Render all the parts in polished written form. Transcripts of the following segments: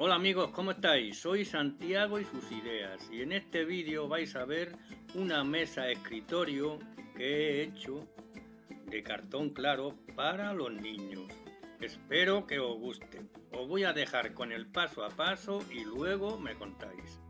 Hola amigos, ¿cómo estáis? Soy Santiago y sus ideas y en este vídeo vais a ver una mesa de escritorio que he hecho de cartón claro para los niños. Espero que os guste. Os voy a dejar con el paso a paso y luego me contáis.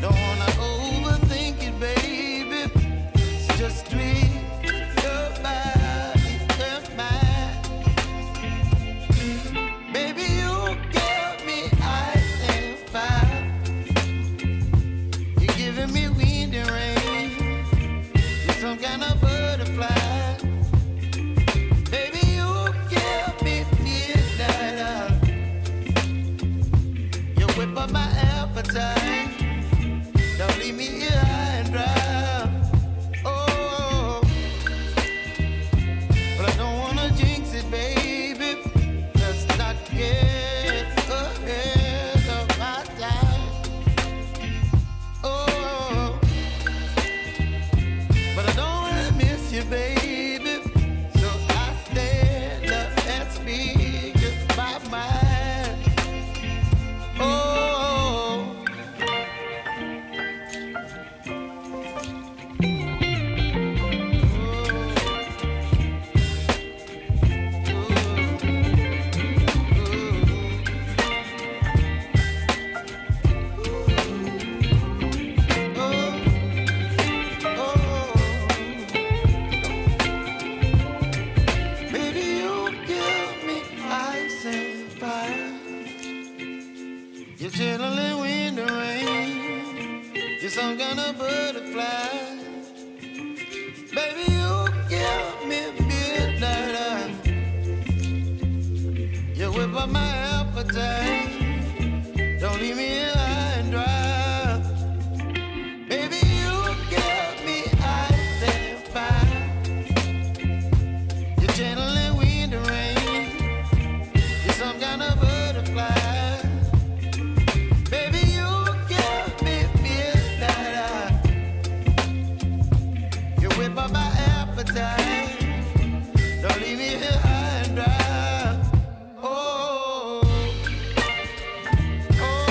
Don't wanna overthink. You're some kind of butterfly. Baby, you give me midnight. You whip up my appetite. Don't leave me here high and dry. Baby, you give me ice and fire. You're channeling wind and rain. You're some kind of butterfly. Don't leave me here high and dry. Oh, oh,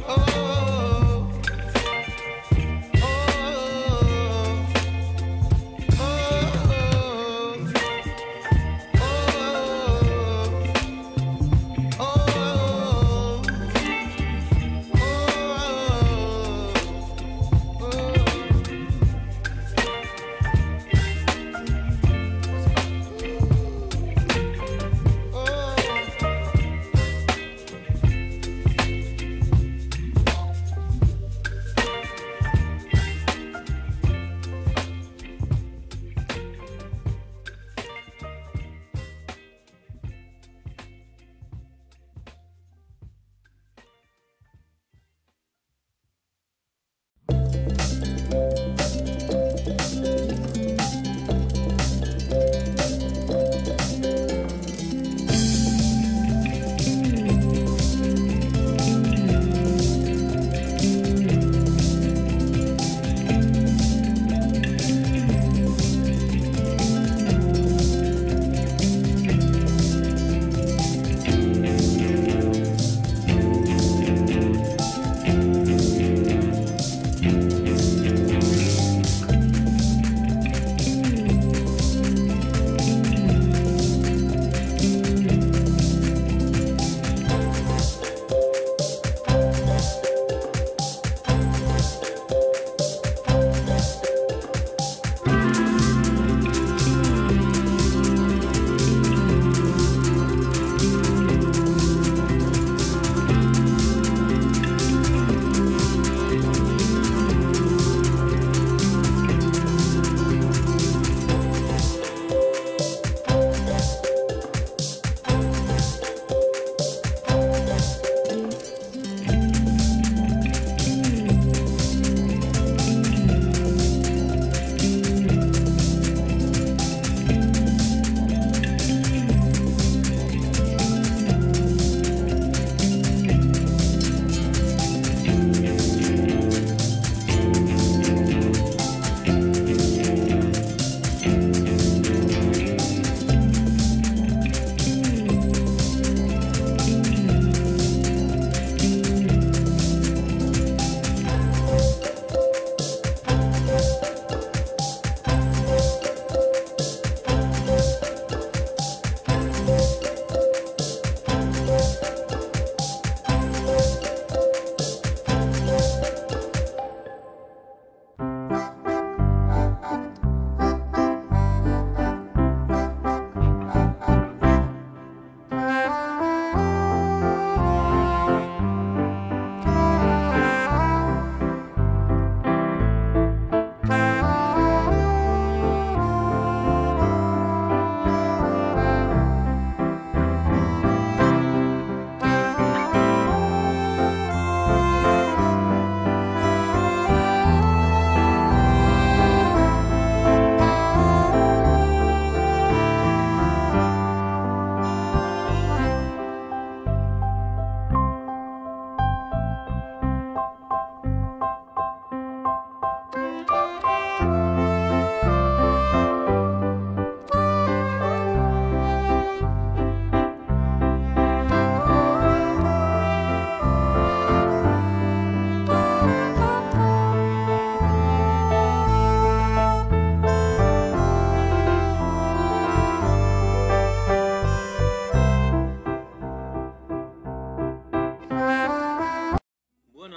oh, oh,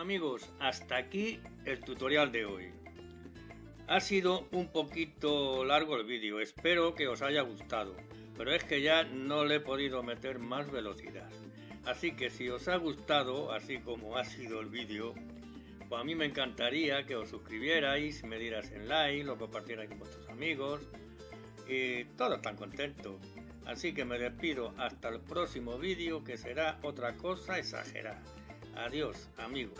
amigos, hasta aquí el tutorial de hoy. Ha sido un poquito largo el vídeo, espero que os haya gustado, pero es que ya no le he podido meter más velocidad. Así que si os ha gustado, así como ha sido el vídeo, pues a mí me encantaría que os suscribierais, me dierais en like, lo compartierais con vuestros amigos y todos están contentos. Así que me despido hasta el próximo vídeo, que será otra cosa exagerada. Adiós, amigos.